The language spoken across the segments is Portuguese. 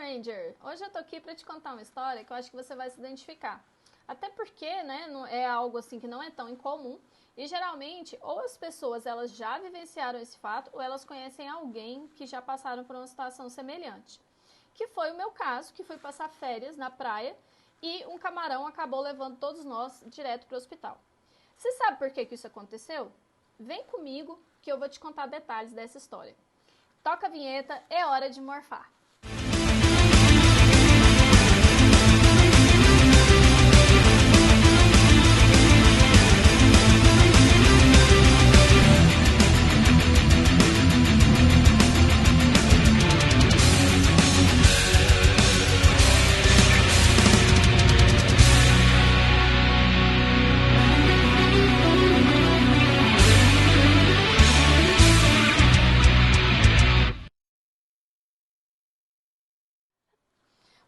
Ranger! Hoje eu tô aqui para te contar uma história que eu acho que você vai se identificar. Até porque, né, é algo assim que não é tão incomum e geralmente ou as pessoas elas já vivenciaram esse fato ou elas conhecem alguém que já passaram por uma situação semelhante. Que foi o meu caso, que fui passar férias na praia e um camarão acabou levando todos nós direto para o hospital. Você sabe por que isso aconteceu? Vem comigo que eu vou te contar detalhes dessa história. Toca a vinheta, é hora de morfar.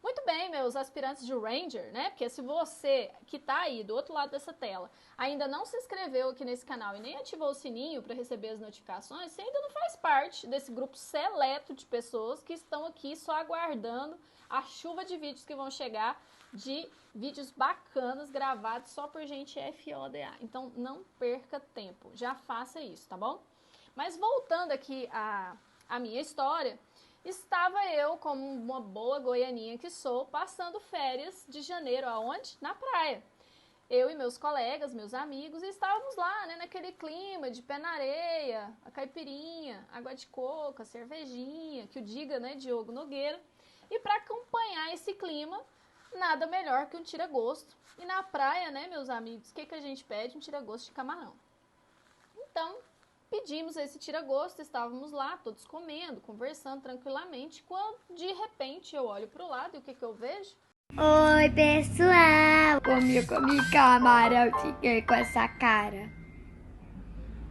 Muito bem, meus aspirantes de Ranger, né? Porque se você que tá aí do outro lado dessa tela ainda não se inscreveu aqui nesse canal e nem ativou o sininho para receber as notificações, você ainda não faz parte desse grupo seleto de pessoas que estão aqui só aguardando a chuva de vídeos que vão chegar, de vídeos bacanas gravados só por gente FODA. Então não perca tempo, já faça isso, tá bom? Mas voltando aqui à minha história, estava eu, como uma boa goianinha que sou, passando férias de janeiro aonde? Na praia. Eu e meus colegas, meus amigos, estávamos lá, né, naquele clima de pé na areia, a caipirinha, água de coco, a cervejinha, que o diga, né, Diogo Nogueira. E para acompanhar esse clima, nada melhor que um tira-gosto. E na praia, né, meus amigos, o que a gente pede? Um tira-gosto de camarão. Então, pedimos esse tira-gosto, estávamos lá, todos comendo, conversando tranquilamente, quando de repente eu olho para o lado e o que eu vejo? Oi, pessoal! Comi camarão, fiquei com essa cara.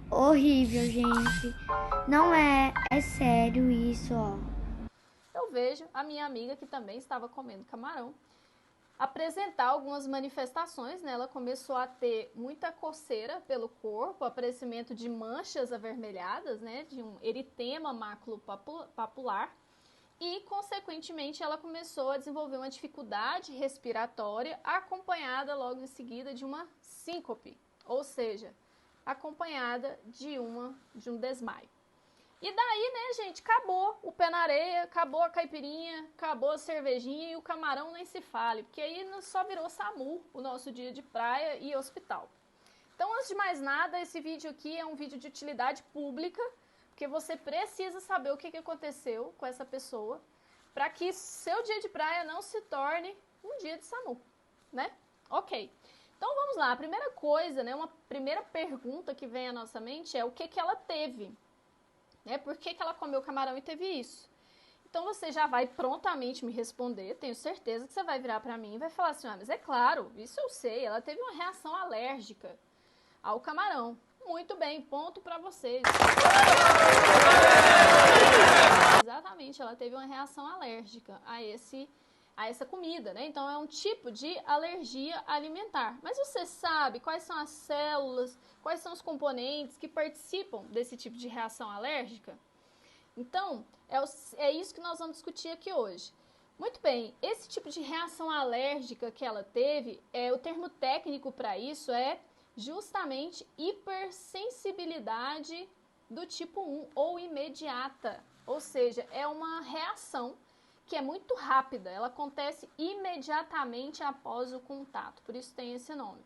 Horrível, gente. Não é sério isso, ó. Eu vejo a minha amiga, que também estava comendo camarão, apresentar algumas manifestações, né? Ela começou a ter muita coceira pelo corpo, aparecimento de manchas avermelhadas, né? De um eritema maculopapular e, consequentemente, ela começou a desenvolver uma dificuldade respiratória acompanhada logo em seguida de uma síncope, ou seja, acompanhada de um desmaio. E daí, né, gente, acabou o pé na areia, acabou a caipirinha, acabou a cervejinha e o camarão nem se fale, porque aí só virou SAMU o nosso dia de praia e hospital. Então, antes de mais nada, esse vídeo aqui é um vídeo de utilidade pública, porque você precisa saber o que aconteceu com essa pessoa para que seu dia de praia não se torne um dia de SAMU, né? Ok. Então, vamos lá. A primeira coisa, né, uma primeira pergunta que vem à nossa mente é o que ela teve. Né? Por que ela comeu camarão e teve isso? Então você já vai prontamente me responder, tenho certeza que você vai virar para mim e vai falar assim, mas é claro, isso eu sei, ela teve uma reação alérgica ao camarão. Muito bem, ponto para vocês. Exatamente, ela teve uma reação alérgica a essa comida, né? Então é um tipo de alergia alimentar. Mas você sabe quais são as células, quais são os componentes que participam desse tipo de reação alérgica? Então, é isso que nós vamos discutir aqui hoje. Muito bem, esse tipo de reação alérgica que ela teve, o termo técnico para isso é justamente hipersensibilidade do tipo 1 ou imediata. Ou seja, é uma reação que é muito rápida, ela acontece imediatamente após o contato, por isso tem esse nome.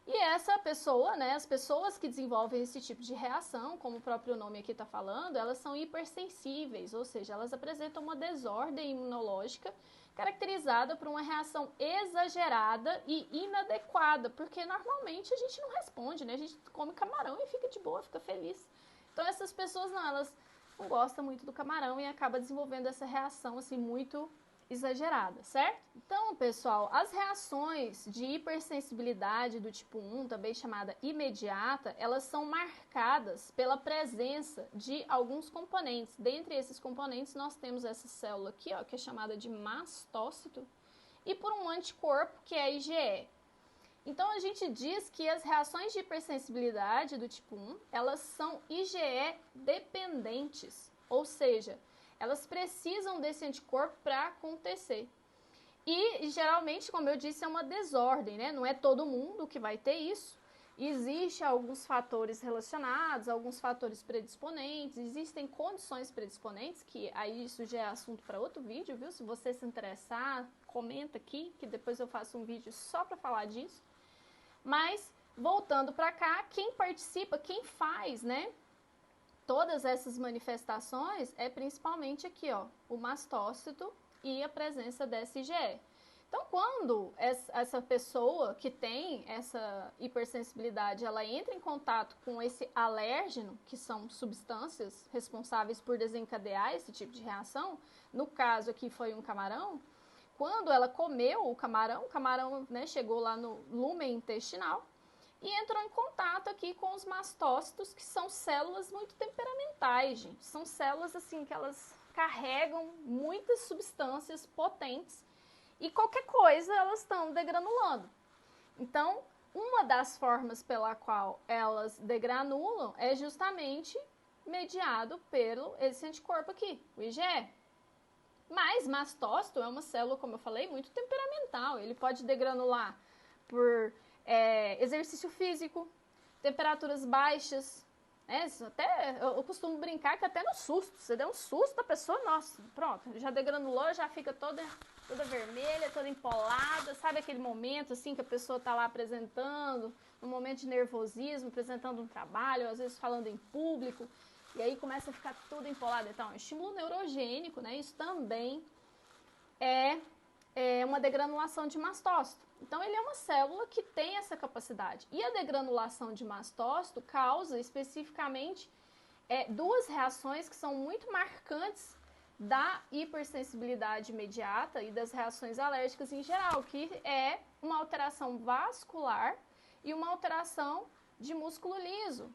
E essa pessoa, né, as pessoas que desenvolvem esse tipo de reação, como o próprio nome aqui está falando, elas são hipersensíveis, ou seja, elas apresentam uma desordem imunológica caracterizada por uma reação exagerada e inadequada, porque normalmente a gente não responde, né? A gente come camarão e fica de boa, fica feliz. Então essas pessoas não, elas não gostam muito do camarão e acaba desenvolvendo essa reação assim muito exagerada, certo? Então, pessoal, as reações de hipersensibilidade do tipo 1, também chamada imediata, elas são marcadas pela presença de alguns componentes. Dentre esses componentes, nós temos essa célula aqui, ó, que é chamada de mastócito, e por um anticorpo, que é a IgE. Então, a gente diz que as reações de hipersensibilidade do tipo 1, elas são IgE dependentes, ou seja, elas precisam desse anticorpo para acontecer. E, geralmente, como eu disse, é uma desordem, né? Não é todo mundo que vai ter isso. Existem alguns fatores relacionados, alguns fatores predisponentes, existem condições predisponentes, que aí isso já é assunto para outro vídeo, viu? Se você se interessar, comenta aqui, que depois eu faço um vídeo só para falar disso. Mas, voltando para cá, quem participa, quem faz, né? Todas essas manifestações é principalmente aqui, ó, o mastócito e a presença dessa IgE. Então, quando essa pessoa que tem essa hipersensibilidade, ela entra em contato com esse alérgeno, que são substâncias responsáveis por desencadear esse tipo de reação, no caso aqui foi um camarão, quando ela comeu o camarão, né, chegou lá no lúmen intestinal e entrou em contato aqui com os mastócitos, que são células muito temperamentais, gente. São células assim que elas carregam muitas substâncias potentes e qualquer coisa elas estão degranulando. Então, uma das formas pela qual elas degranulam é justamente mediado pelo esse anticorpo aqui, o IgE. Mas mastócito é uma célula, como eu falei, muito temperamental. Ele pode degranular por exercício físico, temperaturas baixas, né? Até, eu costumo brincar que até no susto, você der um susto, a pessoa, nossa, pronto, já degranulou, já fica toda vermelha, toda empolada, sabe aquele momento assim que a pessoa está lá apresentando, um momento de nervosismo, apresentando um trabalho, às vezes falando em público, e aí começa a ficar tudo empolado. Então, é um estímulo neurogênico, né? Isso também é uma degranulação de mastócito. Então, ele é uma célula que tem essa capacidade. E a degranulação de mastócito causa especificamente duas reações que são muito marcantes da hipersensibilidade imediata e das reações alérgicas em geral, que é uma alteração vascular e uma alteração de músculo liso,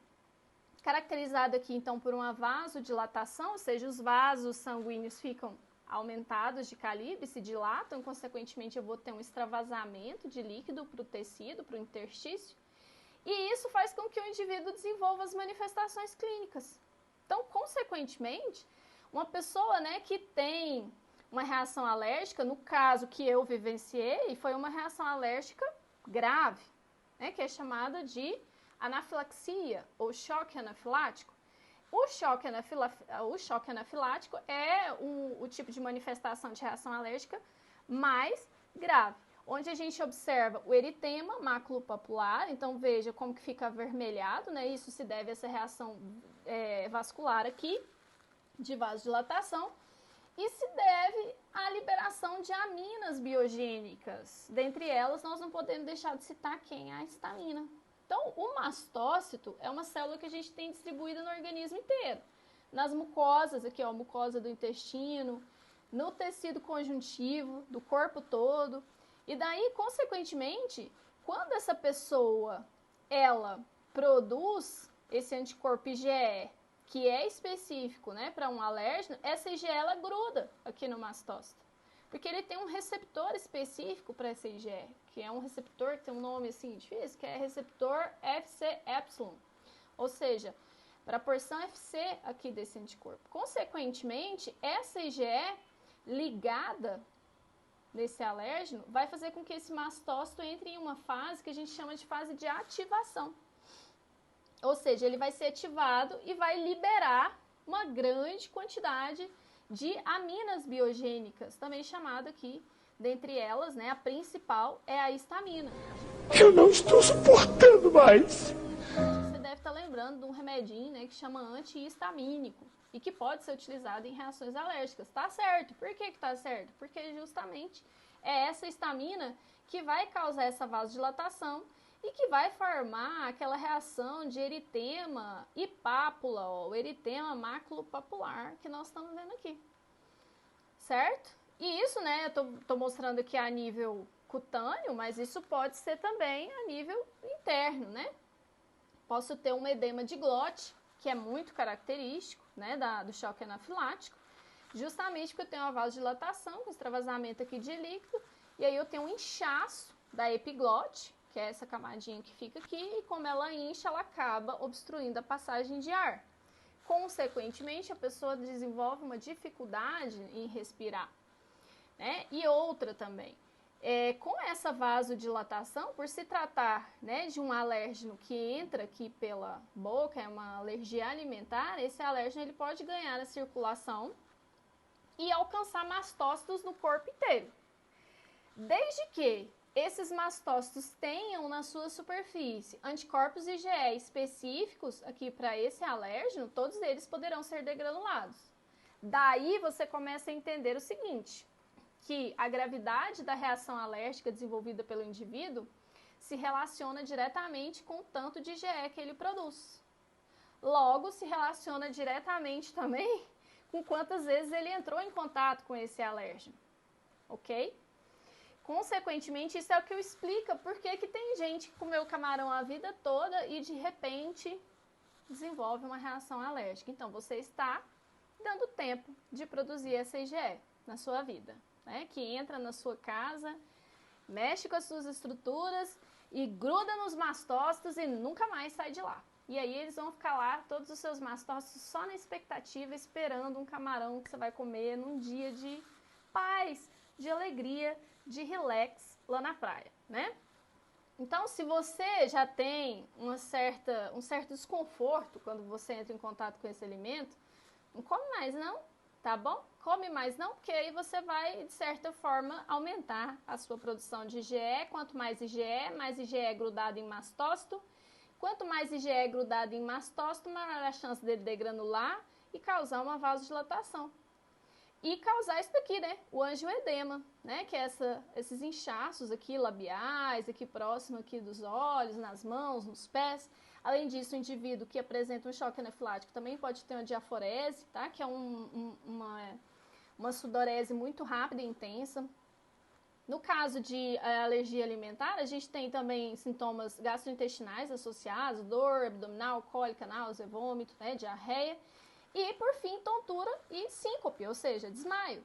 caracterizada aqui então por uma vasodilatação, ou seja, os vasos sanguíneos ficam aumentados de calibre, se dilatam, consequentemente eu vou ter um extravasamento de líquido para o tecido, para o interstício, e isso faz com que o indivíduo desenvolva as manifestações clínicas. Então, consequentemente, uma pessoa, né, que tem uma reação alérgica, no caso que eu vivenciei, foi uma reação alérgica grave, né, que é chamada de anafilaxia ou choque anafilático. O choque anafilático é o tipo de manifestação de reação alérgica mais grave, onde a gente observa o eritema maculopapular. Então, veja como que fica avermelhado, né? Isso se deve a essa reação vascular aqui, de vasodilatação, e se deve à liberação de aminas biogênicas. Dentre elas, nós não podemos deixar de citar quem? A histamina. Então, o mastócito é uma célula que a gente tem distribuída no organismo inteiro. Nas mucosas, aqui ó, mucosa do intestino, no tecido conjuntivo, do corpo todo. E daí, consequentemente, quando essa pessoa, ela produz esse anticorpo IgE, que é específico, né, para um alérgeno, essa IgE ela gruda aqui no mastócito. Porque ele tem um receptor específico para essa IgE, que é um receptor que tem um nome assim difícil, que é receptor Fc-epsilon, ou seja, para a porção Fc aqui desse anticorpo. Consequentemente, essa IgE ligada nesse alérgeno vai fazer com que esse mastócito entre em uma fase que a gente chama de fase de ativação. Ou seja, ele vai ser ativado e vai liberar uma grande quantidade de aminas biogênicas, também chamada aqui, dentre elas, né, a principal é a histamina. Eu não estou suportando mais. Você deve estar lembrando de um remedinho, né, que chama antihistamínico e que pode ser utilizado em reações alérgicas. Tá certo. Por que tá certo? Porque justamente é essa histamina que vai causar essa vasodilatação e que vai formar aquela reação de eritema e pápula, ó, o eritema maculopapular que nós estamos vendo aqui, certo? E isso, né, eu tô mostrando aqui a nível cutâneo, mas isso pode ser também a nível interno, né? Posso ter um edema de glote, que é muito característico, né, do choque anafilático, justamente porque eu tenho uma vasodilatação, com extravasamento aqui de líquido, e aí eu tenho um inchaço da epiglote, que é essa camadinha que fica aqui, e como ela incha, ela acaba obstruindo a passagem de ar. Consequentemente, a pessoa desenvolve uma dificuldade em respirar, né? E outra também, com essa vasodilatação, por se tratar, né, de um alérgeno que entra aqui pela boca, é uma alergia alimentar, esse alérgeno ele pode ganhar a circulação e alcançar mastócitos no corpo inteiro. Desde que esses mastócitos tenham na sua superfície anticorpos IgE específicos aqui para esse alérgeno, todos eles poderão ser degranulados. Daí você começa a entender o seguinte, que a gravidade da reação alérgica desenvolvida pelo indivíduo se relaciona diretamente com o tanto de IgE que ele produz. Logo, se relaciona diretamente também com quantas vezes ele entrou em contato com esse alérgeno, ok? Consequentemente, isso é o que explica por que tem gente que comeu camarão a vida toda e de repente desenvolve uma reação alérgica. Então, você está dando tempo de produzir essa IgE na sua vida, né? Que entra na sua casa, mexe com as suas estruturas e gruda nos mastócitos e nunca mais sai de lá. E aí eles vão ficar lá, todos os seus mastócitos, só na expectativa, esperando um camarão que você vai comer num dia de paz, de alegria, de relax lá na praia, né? Então, se você já tem um certo desconforto quando você entra em contato com esse alimento, não come mais não, tá bom? Come mais não, porque aí você vai, de certa forma, aumentar a sua produção de IgE. Quanto mais IgE é grudado em mastócito. Quanto mais IgE é grudado em mastócito, maior a chance dele degranular e causar uma vasodilatação. E causar isso daqui, né? O angioedema, né? Que é esses inchaços aqui labiais, aqui próximo aqui dos olhos, nas mãos, nos pés. Além disso, o indivíduo que apresenta um choque anafilático também pode ter uma diaforese, tá? Que é uma sudorese muito rápida e intensa. No caso de alergia alimentar, a gente tem também sintomas gastrointestinais associados, dor abdominal, cólica, náusea, vômito, né? Diarreia. E, por fim, tontura e síncope, ou seja, desmaio.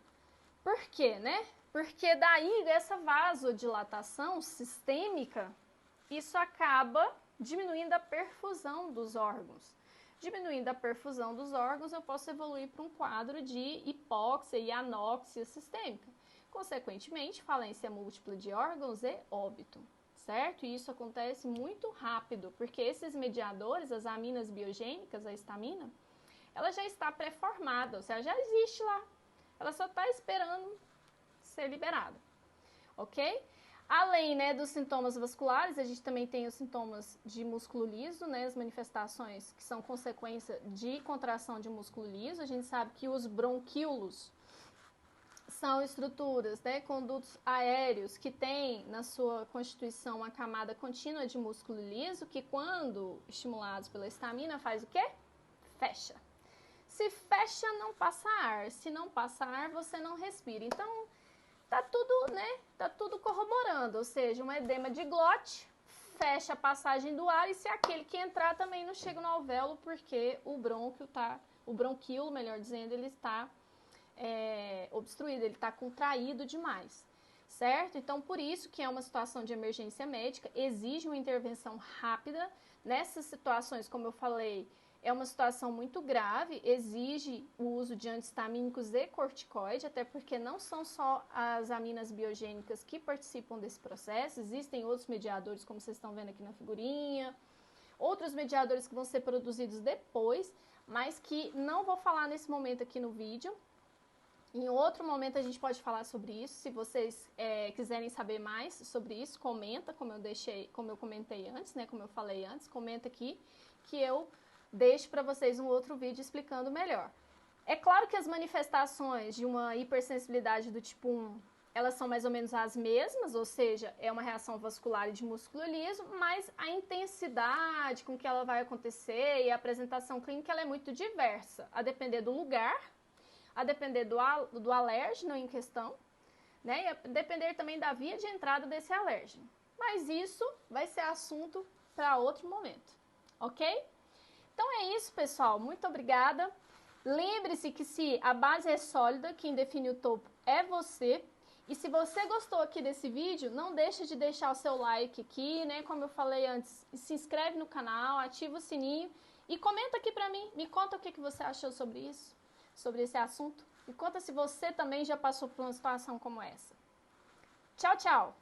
Por quê, né? Porque daí, dessa vasodilatação sistêmica, isso acaba diminuindo a perfusão dos órgãos. Diminuindo a perfusão dos órgãos, eu posso evoluir para um quadro de hipóxia e anóxia sistêmica. Consequentemente, falência múltipla de órgãos e óbito, certo? E isso acontece muito rápido, porque esses mediadores, as aminas biogênicas, a histamina, ela já está pré-formada, ou seja, já existe lá. Ela só está esperando ser liberada, ok? Além, né, dos sintomas vasculares, a gente também tem os sintomas de músculo liso, né, as manifestações que são consequência de contração de músculo liso. A gente sabe que os bronquíolos são estruturas, né, condutos aéreos que têm na sua constituição uma camada contínua de músculo liso que, quando estimulados pela histamina, faz o quê? Fecha. Se fecha, não passa ar. Se não passa ar, você não respira. Então, tá tudo, né? Tá tudo corroborando. Ou seja, um edema de glote fecha a passagem do ar e se aquele que entrar também não chega no alvéolo porque o bronquíolo, melhor dizendo, ele está obstruído, ele está contraído demais, certo? Então, por isso que é uma situação de emergência médica, exige uma intervenção rápida. Nessas situações, como eu falei, é uma situação muito grave, exige o uso de antihistamínicos e corticoide, até porque não são só as aminas biogênicas que participam desse processo, existem outros mediadores, como vocês estão vendo aqui na figurinha, outros mediadores que vão ser produzidos depois, mas que não vou falar nesse momento aqui no vídeo. Em outro momento a gente pode falar sobre isso. Se vocês quiserem saber mais sobre isso, comenta, como eu comentei antes, né? Como eu falei antes, comenta aqui que eu deixo para vocês um outro vídeo explicando melhor. É claro que as manifestações de uma hipersensibilidade do tipo 1, elas são mais ou menos as mesmas, ou seja, é uma reação vascular e de músculo liso, mas a intensidade com que ela vai acontecer e a apresentação clínica ela é muito diversa, a depender do lugar, a depender do alérgeno em questão, né? E a depender também da via de entrada desse alérgeno. Mas isso vai ser assunto para outro momento, ok? Então é isso, pessoal. Muito obrigada. Lembre-se que se a base é sólida, quem define o topo é você. E se você gostou aqui desse vídeo, não deixe de deixar o seu like aqui, né? Como eu falei antes, se inscreve no canal, ativa o sininho E comenta aqui pra mim, me conta o que você achou sobre isso, sobre esse assunto. Me conta se você também já passou por uma situação como essa. Tchau, tchau!